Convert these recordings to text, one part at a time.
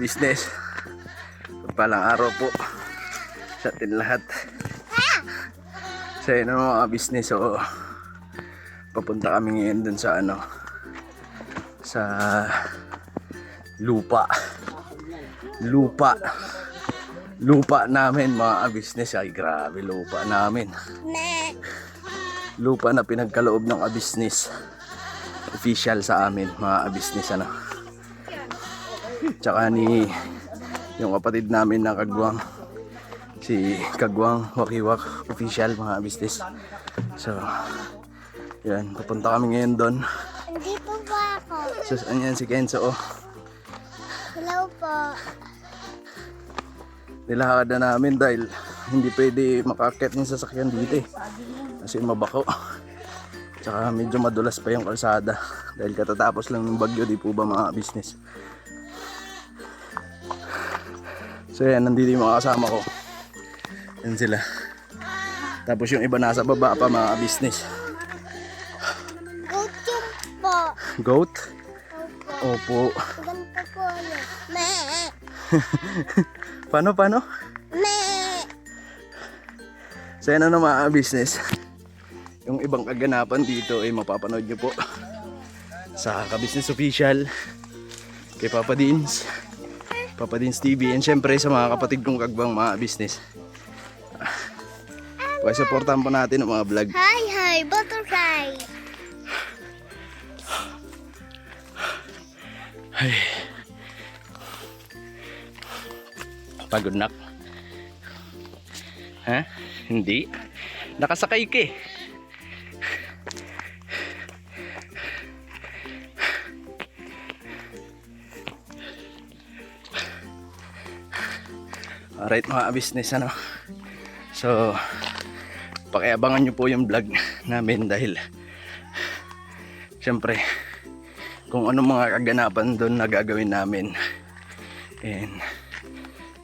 business. Palang araw po sa atin lahat. So yun ang mga business. So papunta kami ngayon dun sa ano, sa lupa namin mga business. Ay grabe, lupa namin. Lupa na pinagkaloob ng business official sa amin mga business ano. Tsaka ni yung kapatid namin na Kagwang, si Kagwang Wakiwak official mga business. So yan, papunta kami ngayon doon. Dito ba ako? So ayan si Kenzo. Hello po. Nilakad na namin dahil hindi pwede makakit yung sasakyan dito eh. Kasi mabako. Tsaka medyo madulas pa yung kalsada dahil katatapos lang ng bagyo, di po ba mga business. So yan, nandito yung mga kasama ko. Yan sila. Tapos yung iba nasa baba pa mga business. Goat yung po. Goat? Opo. Opo. Ganito po ano. Me. Paano? Me. So yan ano mga business. Yung ibang kaganapan dito ay mapapanood nyo po sa Ka-Business Official, kay Papa Dins TV, and syempre sa mga kapatid kong Kagwang mga business. Kaya supportahan po natin ang mga vlog. Hi, butterfly. Ay. Pagod na. Ha? Hindi. Nakasakay ka eh. Alright mga business ano. So pakiabangan nyo po yung vlog namin dahil syempre kung anong mga kaganapan doon na gagawin namin. And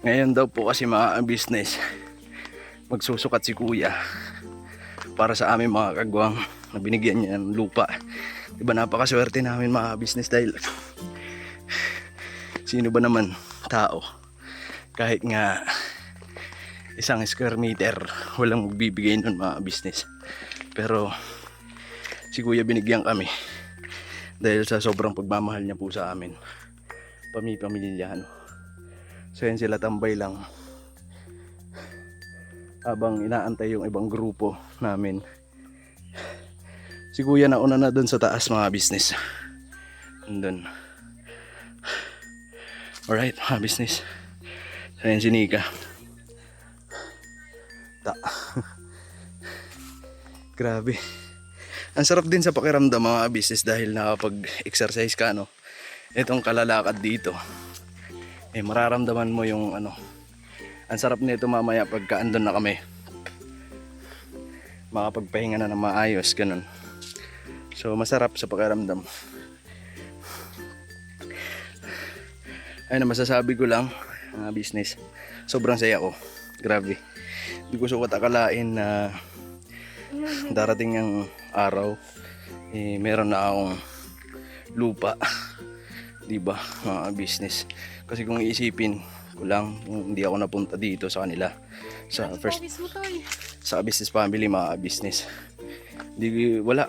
ngayon daw po kasi mga business magsusukat si kuya para sa aming mga Kagwang na binigyan niya ng lupa. Diba napakaswerte namin mga business dahil sino ba naman tao kahit nga isang square meter walang magbibigay nun mga business. Pero si kuya binigyan kami dahil sa sobrang pagmamahal niya po sa amin, pamilya ano. So yan sila tambay lang habang inaantay yung ibang grupo namin. Si kuya nauna na dun sa taas mga business. Andun. Alright mga business. So yan si Nika. Grabe. Ang sarap din sa pakiramdam mga business dahil nakapag-exercise ka no. Itong kalalakad dito. Eh mararamdaman mo yung ano. Ang sarap nito mamaya pagka andun na kami. Makapagpahinga na ng maayos ganun. So masarap sa pakiramdam. Ayun na masasabi ko lang mga business. Sobrang saya ko. Grabe. Hindi ko sukat akalain na darating ang araw eh meron na akong lupa. Diba mga business. Kasi kung iisipin ko lang hindi ako napunta dito sa kanila sa first sa business family mga business. Wala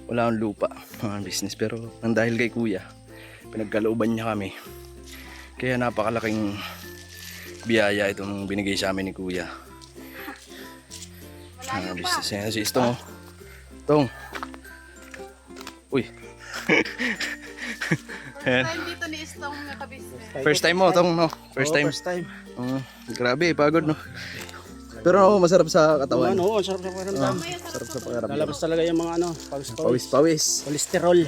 akong lupa mga business pero nang dahil kay kuya pinagkalooban niya kami. Kaya napakalaking biyaya itong binigay sa amin ni kuya. Business yan si Istong. Tong. Uy. First time dito ni Istong na ka-business. First time mo Tong no? First time. Grabe pagod no. Pero masarap sa katawan. Oo, sarap sa pakiramdam. Sarap sa pakiramdam. Lalabas talaga yung mga ano, Pawis. kolesterol.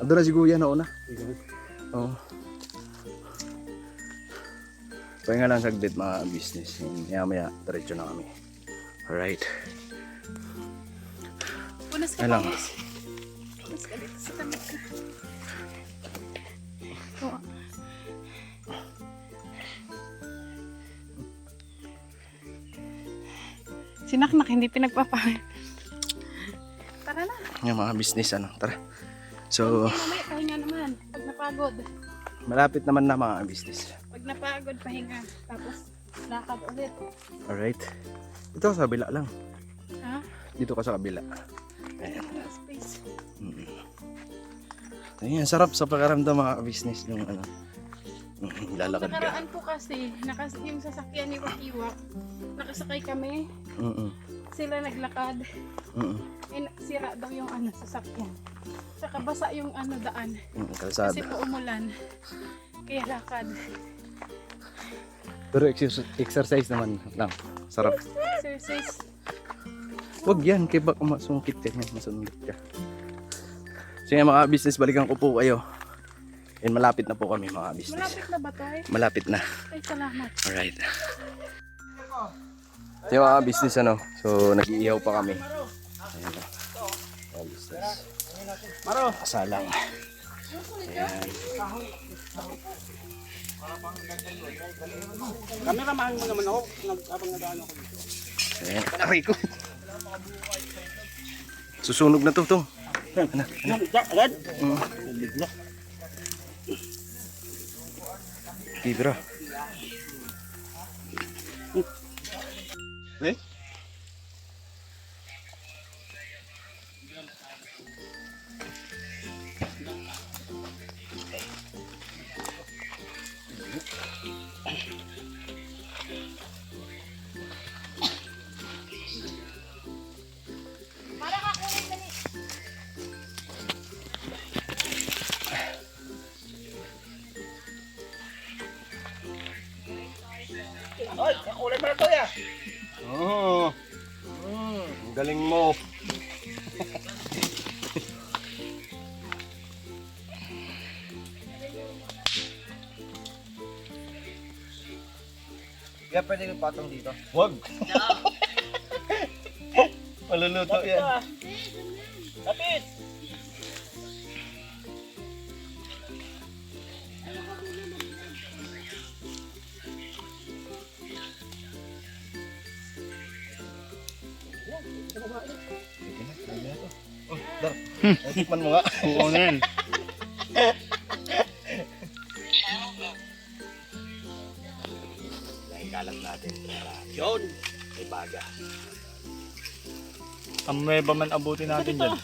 Ando na si kuya nauna. Oo. Pahinga lang saglit mga business. Maya diretso na kami. Alright. Punas ka Lang. Punas ka dito sa tamit ka. Oo. Sinaknak, hindi pinagpapahal. Tara na. Yung mga business ano. Tara. So, Mamaya pahinga naman. Pag napagod. Malapit naman na mga business. Pag napagod, pahinga. Tapos, lakad ulit. Alright. Dito ka sa kabila lang. Ha? Dito ka sa kabila. Ayan. Wala space. Ayan, sarap sa pakaramdam mga business yung ano. Lalakad ka. Nakaraan po kasi, yung sasakyan ni Wakiwak, nakasakay kami. Sila naglakad. Eh, sira daw yung ano, sasakyan. Saka basa yung ano, daan. Kalsada. Kasi po umulan. Kaya lakad. Pero exercise naman lang. Sarap. Exercise. Huwag yan, kaya baka masungkit ka yan, masungkit ka. Sige mga business, balikan ko po kayo. And malapit na po kami mga business. Malapit na ba tayo? Malapit na. Ay, salamat. Alright. Sige mga business ano, so nag-iihaw pa kami. Ayan na. Mga business. Kasalang. Ayan. Kameraman mo naman ako, habang nadaan ako. Ayan. Aray ko. Susunog na to, Tong. Agad? Bibira. Eh? Ay, kakulay mo na to ya. Oh. Ang galing mo. Kaya pwede yung patong dito. Wag. Maluluto yan. Lapit! Oh, dar. Tikman mo nga. Oo na yan. Kalat natin. Yun! May baga. Amueba man abutin natin dyan.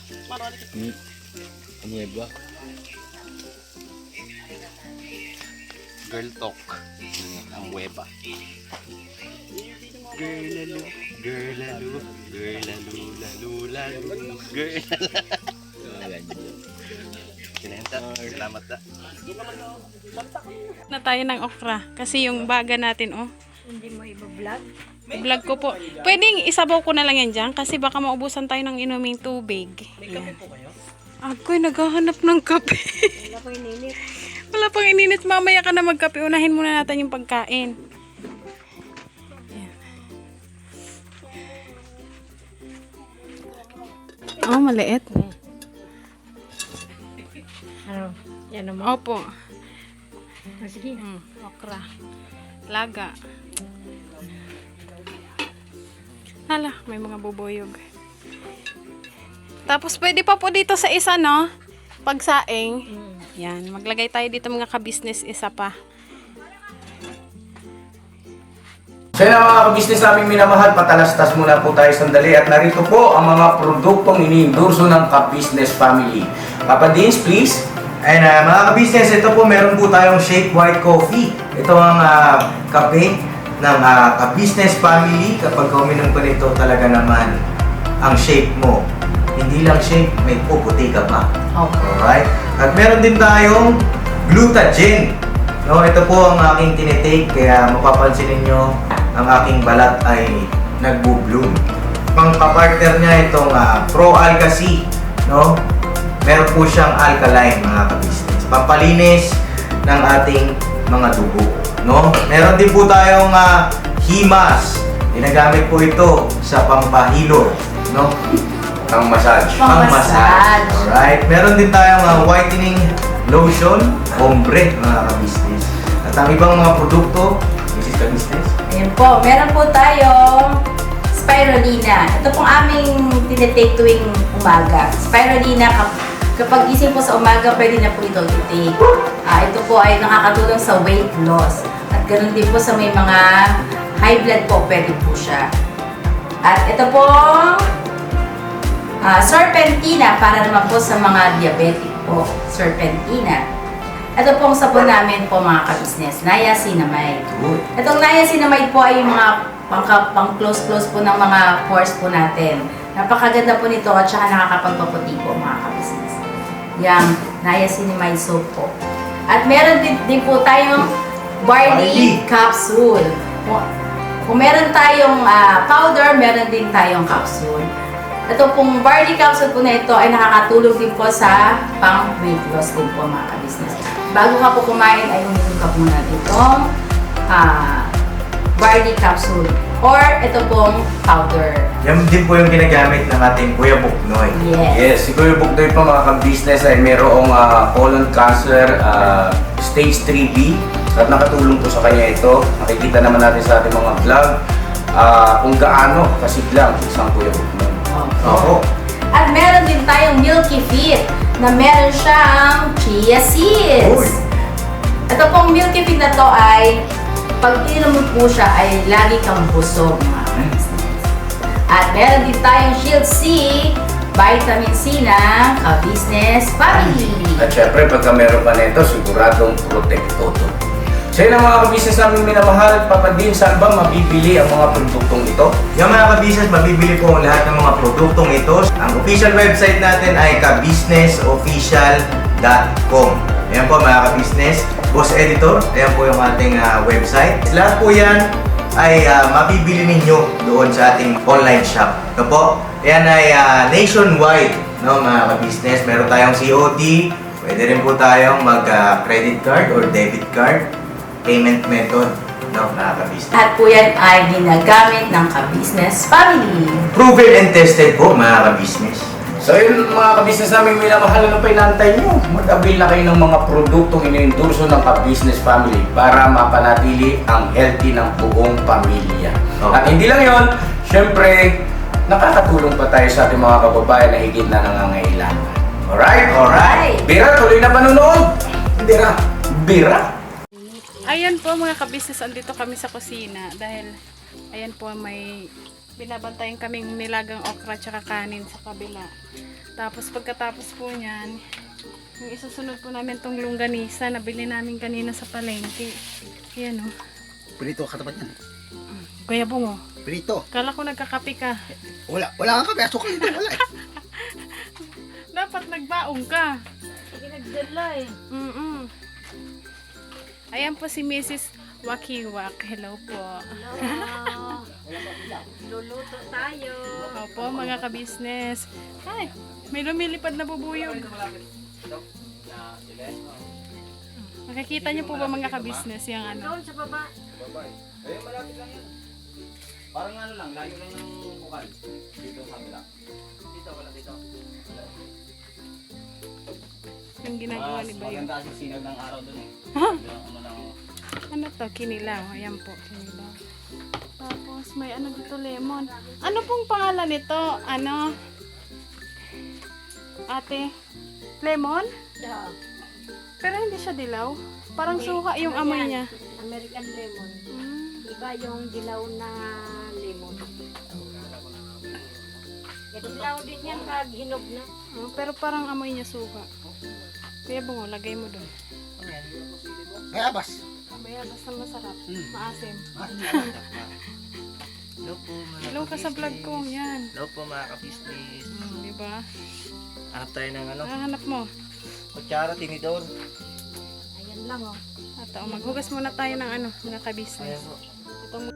Amueba. Girl talk. Amueba. Girl lalo. Girl lalo. Girl lalo. Lalo lalo. Girl lalo. Salamat na. Na tayo ng okra. Kasi yung baga natin, oh. Hindi mo i-vlog? Vlog ko po. Pwedeng isabaw ko na lang yan dyan kasi baka maubusan tayo ng inuming tubig. May kape po kayo? Ako'y naghahanap ng kape. Wala pang ininit. Wala pang ininit. Mamaya ka na magkape. Unahin muna natin yung pagkain. Ayan. Oh, maliit. Ano? Yan naman. Opo. Sige. Okra. Laga. Hala, may mga bubuyog. Tapos pwede pa po dito sa isa, no? Pagsaing. Yan, maglagay tayo dito mga ka-business isa pa. So yun mga ka-business naming minamahal, patalastas muna po tayo sandali at narito po ang mga produktong ini-endorso ng ka-business family. Papa Dins, please. And mga ka-business, ito po meron po tayong Shake White Coffee. Ito ang kape ng ka-business family. Kapag uminom ko nito talaga naman ang shake mo. Hindi lang shake, may puputi ka pa. Alright? At meron din tayong Glutagen. No, ito po ang aking tinitake kaya mapapansin ninyo ang aking balat ay nagbo-bloom. Pang-partner niya itong Pro Alga C, no? Meron po siyang alkaline mga ka-business. Pampalinis ng ating mga dugo, no? Meron din po tayong Himas. Ginagamit po ito sa pampahilo, no? Pang-massage. Pang-massage. Alright. Meron din tayong whitening lotion, ombre mga ka-business. At ang ibang mga produkto, Mrs. Ka-business. Ayan po, meron po tayong spirulina. Ito pong aming tinitake tuwing umaga. Spirulina Kapag gising po sa umaga, pwede na po ito i-take. Ito po ay nakakatulong sa weight loss. At ganoon din po sa may mga high blood po, pwede po siya. At ito po, serpentina para naman po sa mga diabetic po. Serpentina. Ito pong sabon namin po mga ka-business, niacinamide. Itong niacinamide po ay yung mga pang-close po ng mga pores po natin. Napakaganda po nito at saka nakakapagpaputi po mga ka-business. Yang niacinamide soap po. At meron din po tayong barley capsule. Kung meron tayong powder, meron din tayong capsule. Ito pong barley capsule po na ito ay nakakatulong din po sa pang-weight loss din po mga ka-business. Bago ka po kumain ay uminom ka muna itong barley capsule or ito pong powder. Yan din po yung ginagamit ng ating Kuya Buknoy. Yes. Si Kuya Buknoy po mga ka-business ay mayroong colon cancer stage 3B at nakatulong po sa kanya ito. Nakikita naman natin sa ating mga vlog kung gaano kasiglang isang Kuya Buknoy. Opo. At meron din tayong Milky Fit na meron siyang chia seeds. Ito pong Milky Fit na to ay pag ininom mo po siya ay lagi kang busog mga ka-business. At meron din tayong Shield C, vitamin C ng ka-business family. At syempre, pagka meron pa nito, siguradong protekto to. So yun ang mga ka-business namin minamahal. Papadin, saan ba mabibili ang mga produktong ito? Yung mga ka-business, mabibili po ang lahat ng mga produktong ito. Ang official website natin ay kabusinessofficial.com. Ayan po mga ka-business. Boss Editor, ayan po yung ating website. Lahat po yan ay mabibili ninyo doon sa ating online shop. Ito po, yan ay nationwide, no, mga ka-business. Meron tayong COD, pwede rin po tayong mag-credit card or debit card payment method, no, mga ka-business. At po yan ay ginagamit ng ka-business family. Proven and tested po, mga ka-business. So yun mga ka-business namin minamahal, ano pa inaantay nyo? Mag-avail na kayo ng mga produktong iniendorso ng ka-business family para mapanatili ang healthy ng buong pamilya. At hindi lang yon, syempre, nakakatulong pa tayo sa ating mga kababayan na higit na nangangailangan. Alright? Bira, tuloy na panunood! Bira! Ayan po mga ka-business, andito kami sa kusina dahil ayan po may binabantayan kaming nilagang okra tsaka kanin sa kabila. Tapos pagkatapos po niyan, yung isusunod po namin tong longganisa na bili namin kanina sa palengke. Ayan o. Prito ka tapat yan. Kuya Bungo, Prito. kala ko nagkakape ka. Wala kang kape. Asukal dito. Wala eh. Dapat nagbaong ka. Sige, nagdala eh. Ayan po si Mrs. Wakiwak. Hello po. Hello. Luluto tayo. Opo mga ka-business. Ay, may lumilipad na bubuyog. Makikita niyo po ba mga ka-business yung ano? Doon sa baba. Ayun, malapit lang yan. Parang ano lang, layo lang ng bukal. Dito sa kabila. Dito, wala dito. Yung ginagawa ni Bayo. Maganda kasi sinag ng araw dun eh. Ano to? Kinilaw. Ayan po, kinilaw. Tapos may ano dito, lemon. Ano pong pangalan nito? Ano? Ate? Lemon? Da. Pero hindi siya dilaw. Parang suka yung amoy niya. American lemon. Iba yung dilaw na lemon. Dilaw din yan pag hinog na. Pero parang amoy niya suka. Kaya bungo, lagay mo doon. May abas. Kaya basta masarap. Maasim. Hello po mga Hello ka sa vlog ko. Yan. Hello po mga ka-business. Diba? Hanap tayo ng ano? Hanap mo. Kutsara, tinidor. Ayan lang oh. At maghugas muna tayo ng ano, mga ka-business. Ayan po. Ito mo.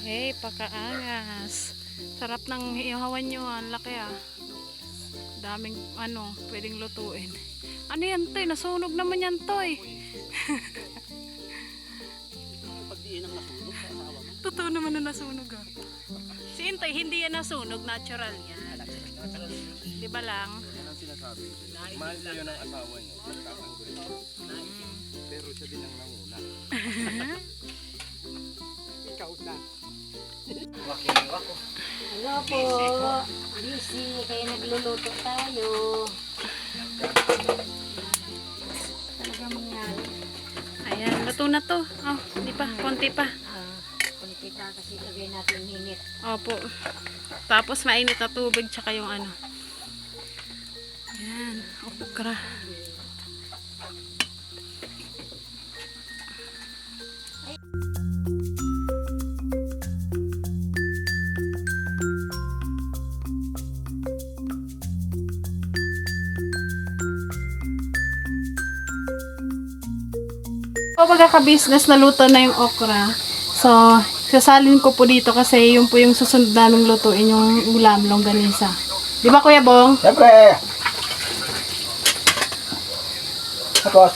Hey, pakaangas. Sarap ng ihawan nyo, ang laki ah. Daming ano, pwedeng lutuin. Ano yan, Toy? Nasunog naman yan, Toy. Totoo naman na nasunog ah. Si Intoy, hindi yan nasunog, natural yan. Di ba lang? Mahal na yun ang asawa niyo. Pero siya din ang nanguna. Ikaw na. Hello po. Busy. Kaya nagluluto tayo. Talaga mangyari. Ayan, luto na to. Oh, hindi pa, konti pa. Kunti pa kasi lagay natin hinit. Opo. Tapos mainit na tubig tsaka yung ano. Ayan, okra. Kapag ka-business, naluto na yung okra. So, sasalin ko po dito kasi yun po yung susunod naming lutuin yung ulam, longganisa. Di ba Kuya Bong? Siyempre. Tapos,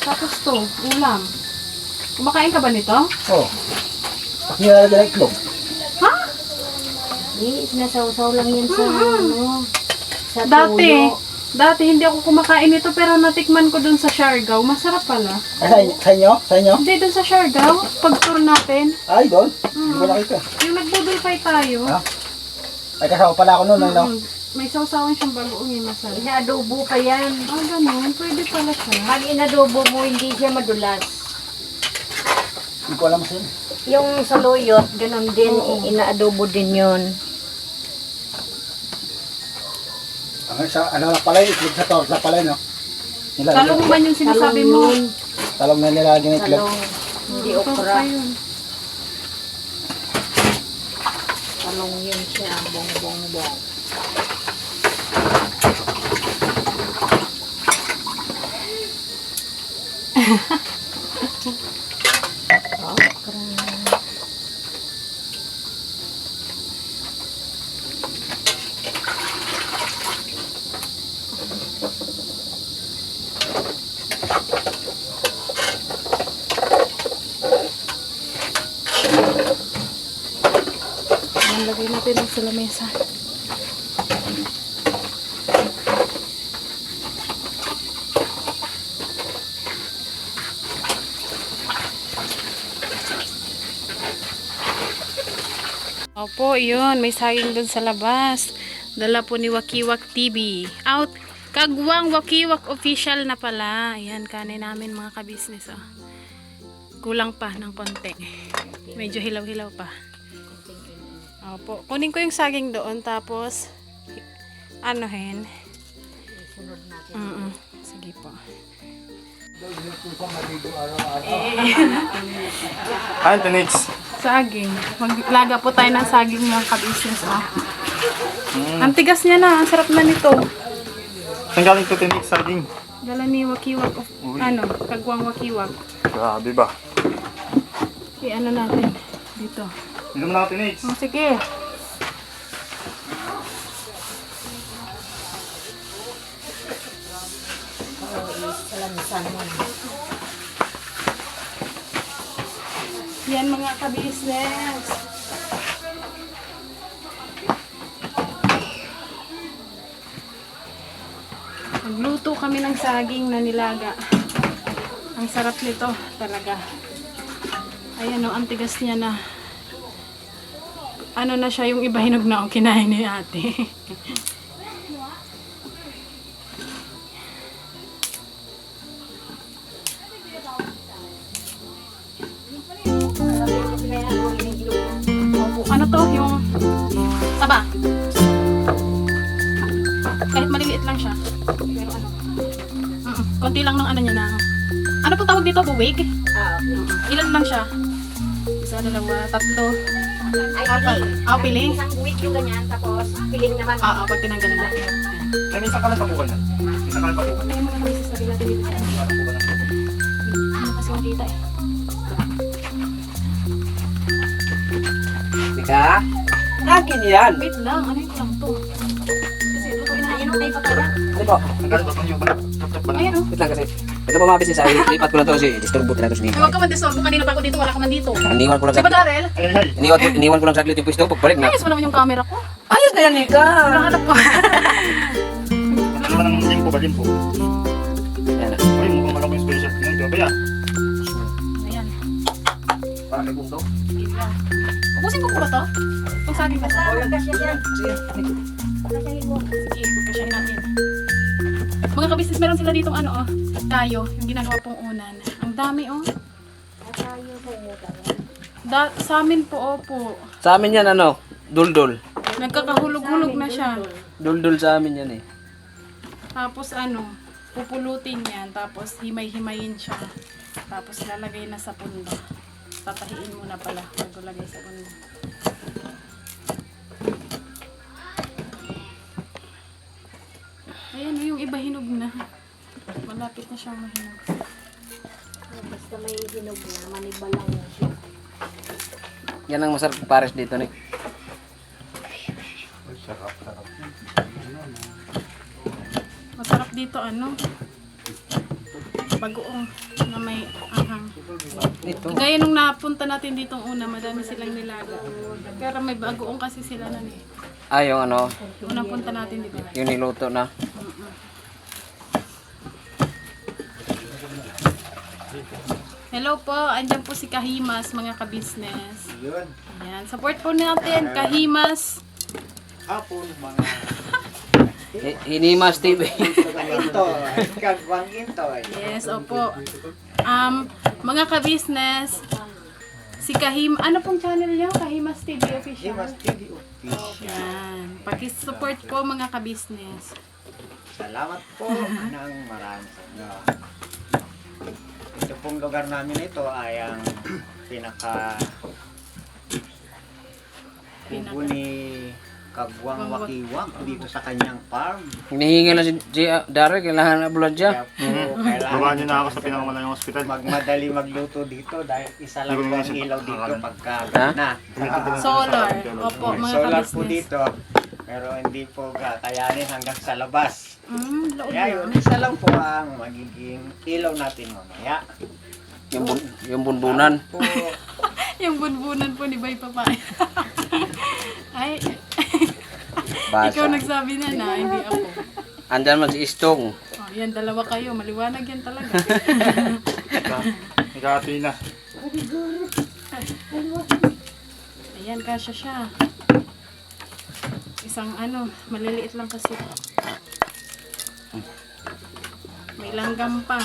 Tapos to, ulam. Kumakain ka ba nito? oh. Tapos nilalagyan ng itlog. Ha? Di, sinasawsaw lang yan sa ano. Sa Dati hindi ako kumakain nito pero natikman ko dun sa Siargao. Masarap pala. Ay, sa inyo? Sa inyo? Hindi dun sa Siargao, pag tour natin. Ay, doon. Hindi ko nakita. Yung nagbudulpay tayo. Ha? Ay, kasama pala ako noon, no? May sausawan siyang bagoong yung masarap. Inaadobo pa yan. Ah, ganun. Pwede pala siya. Pag inadobo mo, hindi siya madulas. Hindi ko alam sa'yo. Yung saluyot, ganun din. Inaadobo din yun. Ano na pala, itlog sa torta pala, no? Talong man yung sinasabi mo. yun. Talong na nilalagyan ng itlog. Talong. Hindi Okra okra. yun. Talong yun siya. Bong. Ayan, lagay natin sa lamesa. Opo, yun. May saging dun sa labas. Dala po ni Wakiwak TV. Out. Kagwang Wakiwak official na pala. Ayan, kanin namin mga kabisnes. Oh. Kulang pa ng konti. Medyo hilaw-hilaw pa. Opo. Kunin ko yung saging doon. Tapos, anuhin. Sunod natin. Sige po. Antonix. Saging. Maglaga po tayo ng saging mga kabisnes. Oh. Ang tigas niya na. Ang sarap na nito. Saan galing to Tinix saging? Dala ni Wakiwak. Kagwang Wakiwak. Grabe ba? I-ano natin. Dito. Hindi mo na ako Tinix. Oh, sige. Yan mga ka-business. Nagluto kami ng saging na nilaga. Ang sarap nito talaga. Ayan o, ang tigas niya na. Ano na siya, yung iba hinog na ang kinain ni ate. Ano to, yung taba. Kahit maliliit lang siya. Pero ano. Konti lang ng ano niya na. Ano po tawag dito? Buwig? Ilan lang siya? Isa, dalawa, tatlo. Ay, Apat. piling. Piling? Isang week yung ganyan. Tapos, piling naman. Pag tinanggalan natin. Ay, may isa ka lang pabukan yan. Isa ka lang pabukan. Tayo muna kami sasabihin natin dito. Ano kasi yung dita eh. Tika? Akin yan. Wait lang, ano yung lang to? Kasi lutuin na. Ayun, tayo pa tayo. Ano po? Ang galing ba yung tap-tap ba na? Ayan o. Wait lang kasi. Ito po mga business ay lipat ko na to kasi disturbo talaga sa Huwag ka man disturbo. Kanina pa ako dito, wala ka man dito. Iniwan ko lang Di ba saglit. Darrell? Iniwan ko lang saglit yung pwesto. Pagbalik na. Ayos mo naman yung camera ko. Ayos na yan, Nika. Nakahanap ko. Ano ba ng limpo ba limpo? Ayan na. Ay, mukhang malaki yung special. Tingnan ko ba yan? nagbundo. Ila. Ubusin ko po ba to? Itong saging ba? Sige, kasyahin natin. Mga kabisnes, meron sila ditong ano oh, tayo, yung ginagawa pong unan. Ang dami oh. Sa amin po, opo. Sa amin yan ano, duldul. Nagkakahulog-hulog na siya. Duldul sa amin yan eh. Tapos ano, pupulutin yan, tapos himay-himayin siya. Tapos lalagay na sa pundo. Tatahiin muna pala bago lagay sa pundo. Ayan, yung iba hinog na. Malapit na siyang mahinog. Basta may hinog na, manibalang na siya. Yan ang masarap pares dito ni. Masarap dito ano, bagoong na may anghang. Dito. Gaya nung napunta natin dito una, madami silang nilaga. Pero may bagoong kasi sila na eh. Ah, yung ano, Unang punta natin, di ba? yung niluto na. Hello po, andyan po si Kahimas, mga kabisnes. Ayan, support po natin, Kahimas. Hapon, mga Hinimas TV. ito, kagwang ito. Yes, opo. Mga kabisnes, si ano pong channel niyo? Kahimas TV Official. Mas TV official. Yan, pakisupport po mga kabisnes. Salamat po ng marami sa inyo. Ito pong lugar namin ito ay ang pinaka kubo ni Kagwang Wakiwang dito sa kanyang farm. Hinihingi na si Derek, kailangan na blood Kaya siya. po, Babaan kailangan niyo na ako sa pinakamalayong ospital. magmadali magluto dito dahil isa lang po ang ilaw dito pagka Ha? na. Solar. Opo, mga Solar po kabisnes. dito, pero hindi po kakayanin hanggang sa labas. Loob Kaya na. yun, isa lang po ang magiging ilaw natin mamaya. Yung bunbunan. Po, Yung bunbunan po ni Bay Papay. Ay, Basa. ikaw nagsabi na na, hindi ako. Andyan man si Istong. Oh, yan, dalawa kayo. Maliwanag yan talaga. Ikati na. Ayan, kasya siya. Isang ano, maliliit lang kasi. May langgam pa.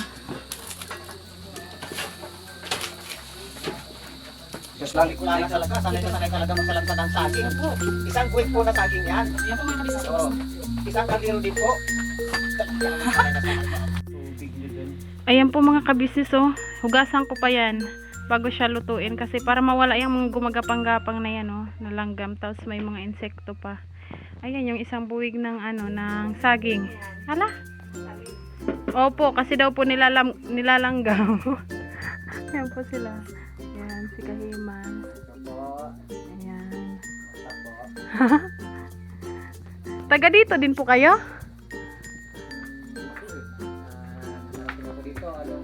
Diyos lang ko lang talaga, sanay talaga magsalagpad ng saging. Isang kwit po na saging yan. Ayan po mga kabisnes. So, isang kaliro din po. Ayan po mga kabisnes oh. Hugasan ko pa yan bago siya lutuin kasi para mawala yung mga gumagapang-gapang na yan oh, na langgam, tapos may mga insekto pa. Ayan yung isang buwig ng ano, ng saging. Hala? Opo, kasi daw po nilalanggam. Ayan po sila. Ayan, si Kahiman. Ayan. Taga dito din po kayo?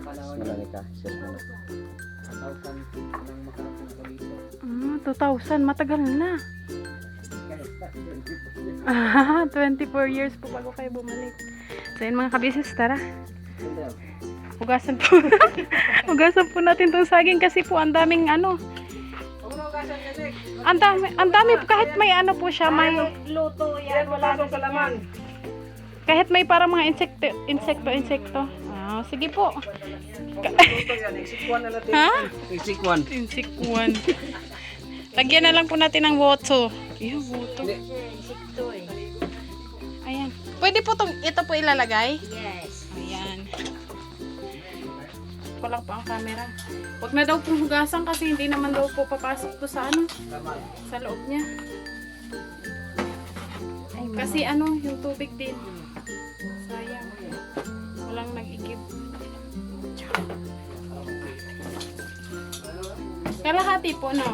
Malaki ka. 2000, matagal na. 24 years po bago kayo bumalik. So yun mga kabisnes, tara. Hugasan po. Hugasan po natin tong saging kasi po ang daming ano. Ang dami po, kahit may ano po siya, may Luto yan, wala na sa laman. kahit may parang mga insekto. Ah, sige po. Ha? Isikwan. Insekwan. Lagyan na lang po natin ng woto. Yung woto. Insekto eh. Ayan. Pwede po ito po ilalagay? Yes. Ayan. Walang pa ang camera. Huwag na daw pong hugasan kasi hindi naman daw po papasok to sa ano, sa loob niya. Kasi ano, yung tubig din. Sayang. Walang nag-ikip. Kalahati po, no?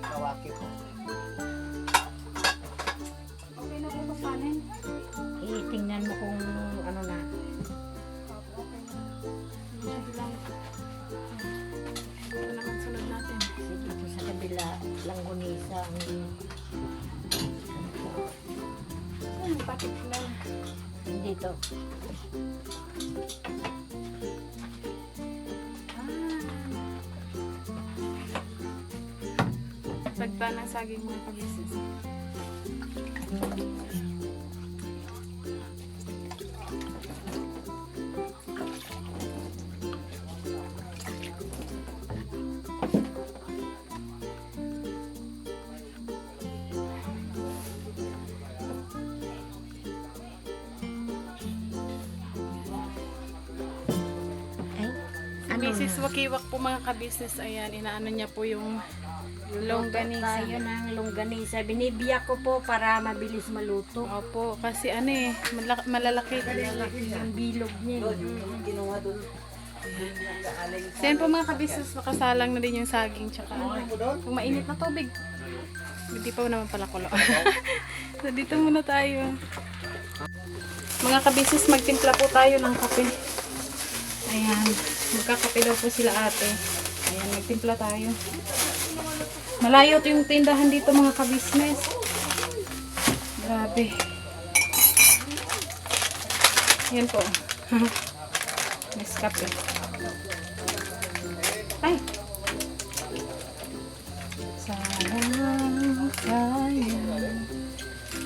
Kawaki po. Okay na po ito kanin. Tingnan mo kung ano na. langgunisa. Bakit lang? Dito. Sagda ng saging mga kabisnes. Mrs. Wakiwak po mga kabisnes, ayan, inaano niya po yung longganisa. Tayo ng longganisa. Binibiyak ko po para mabilis maluto. Opo, kasi ano eh, malalaki. Yung bilog niya. So yan po mga kabisnes, nakasalang na din yung saging tsaka kung mainit na tubig. Hindi pa naman pala kulo. So dito muna tayo. Mga kabisnes, magtimpla po tayo ng kape. Ayan, magkakape daw po sila ate. Ayan, magtimpla tayo. Malayo yung tindahan dito mga kabisnes. Grabe. Yan po. Nescafe. Ay! Sayang, sayang.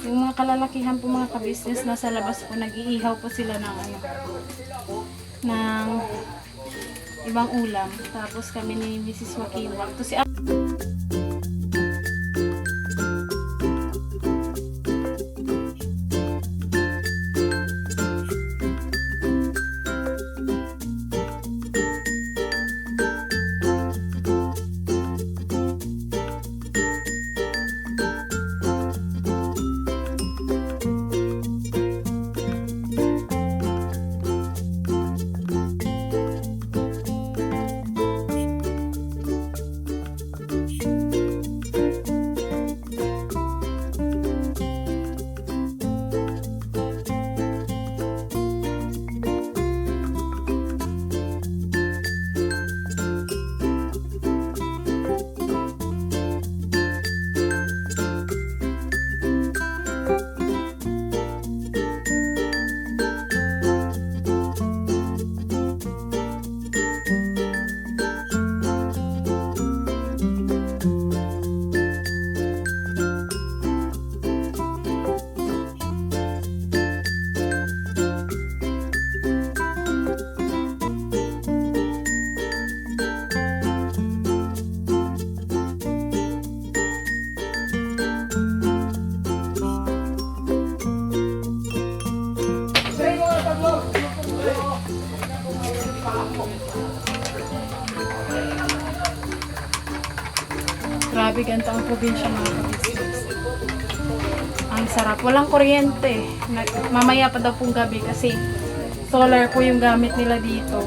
Yung mga kalalakihan po mga kabisnes, nasa labas po, nag-iihaw po sila ng ano, ng ibang ulam. Tapos kami ni Mrs. Wakiwak. To si grabe, ganito ang probinsya mga kabisnes. Ang sarap. Walang kuryente. Mamaya pa daw pong gabi kasi solar po yung gamit nila dito.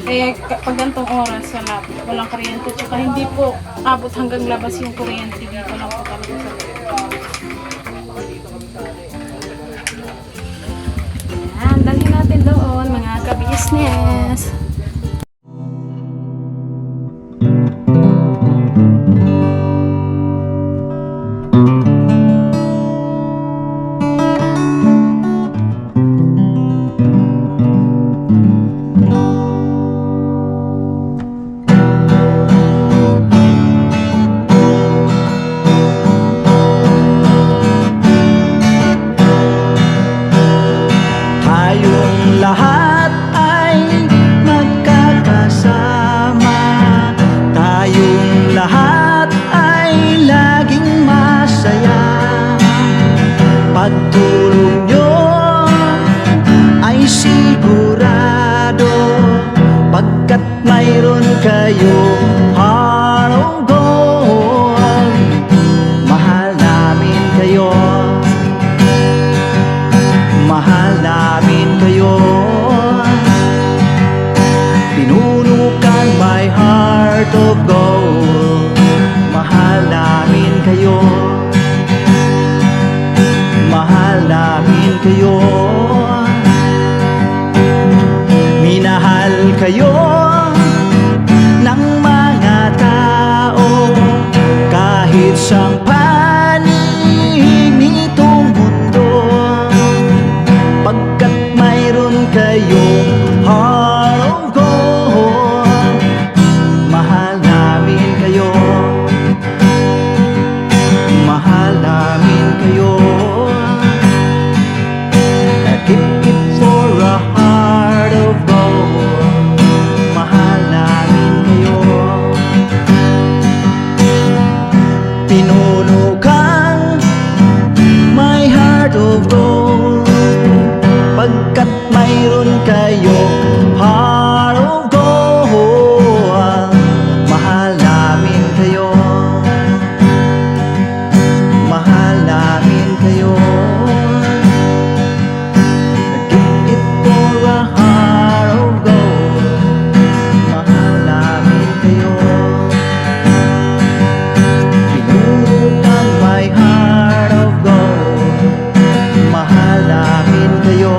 Kaya pag ganitong oras, walang kuryente. Tsaka hindi po abot hanggang labas yung kuryente. Dito lang po talaga sa loob. Yan, dalhin natin doon mga kabisnes. Tayong lahat ay magkakasama. Tayong lahat ay laging masaya. Pagtulong nyo ay sigurado, pagkat mayroon kayo heart of gold. Mahal namin kayo, mahal namin kayo. Pinunukan my heart of gold. Mahal namin kayo, mahal namin kayo. Minahal kayo ng ang panig nitong mundo, pagkat mayroon kayong heart of gold. Mahal namin kayo, mahal namin kayo. Keep it for a heart of gold. Mahal namin kayo. Pinuno kang my heart of gold, pagkat mayroon kayong heart of gold. Mahal namin kayo, mahal namin kayo. Keep it for a heart of gold. Mahal namin kayo. Pinuno kang my heart of gold. Mahal namin kayo.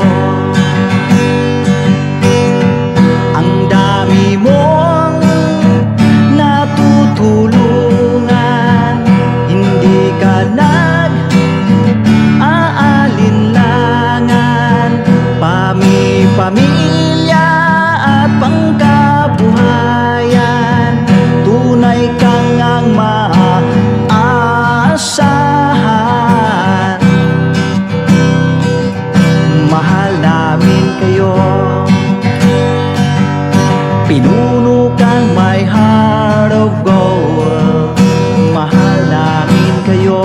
Ang dami mong natutulungan, hindi ka nag-aalinlangan. Pamilya at pangkabuhayan, tunay kang ang maaasahan. Mahal namin kayo. Pinuno kang my heart of gold. Mahal namin kayo.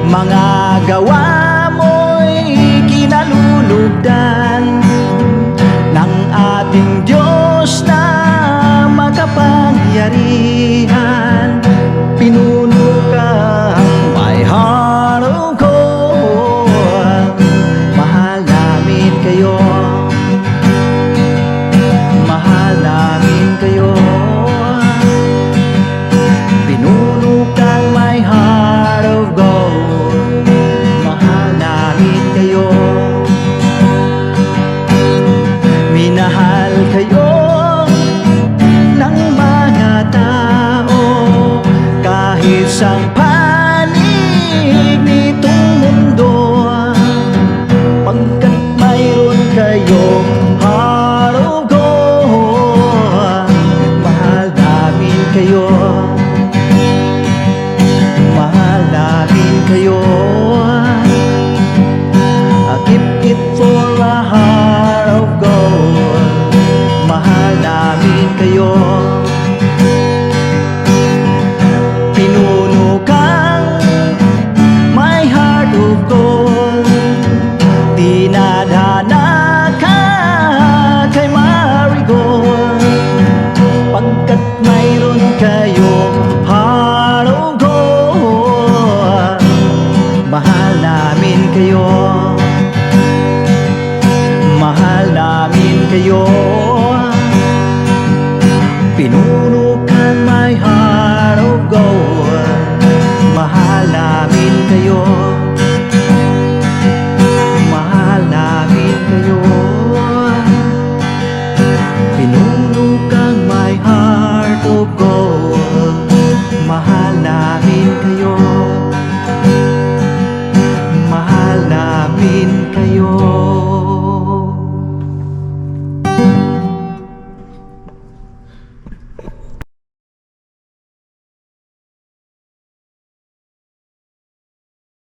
Mga gawa mo'y kinalulugdan ng ating Diyos na makapangyarihan. Pinuno kang my heart of gold. Mahal namin kayo, mahal namin kayo. Pinuno kang my heart of gold. Mahal namin kayo. Minahal kayo ng mga tao, kahit sa panig nitong mundo, pagkat mayroon kayong heart of gold. Mahal namin kayo, mahal namin kayo. Keep it for a heart of gold. Mahal namin kayo. Pinuno kang my heart of gold. Dinadana ka kay Marigold, pagkat mayroon kayong heart of gold. Mahal namin kayo, mahal namin kayo. Pinuno kang my heart of gold. Mahal namin kayo, mahal namin kayo. Pinuno kang my heart of gold. Mahal namin kayo.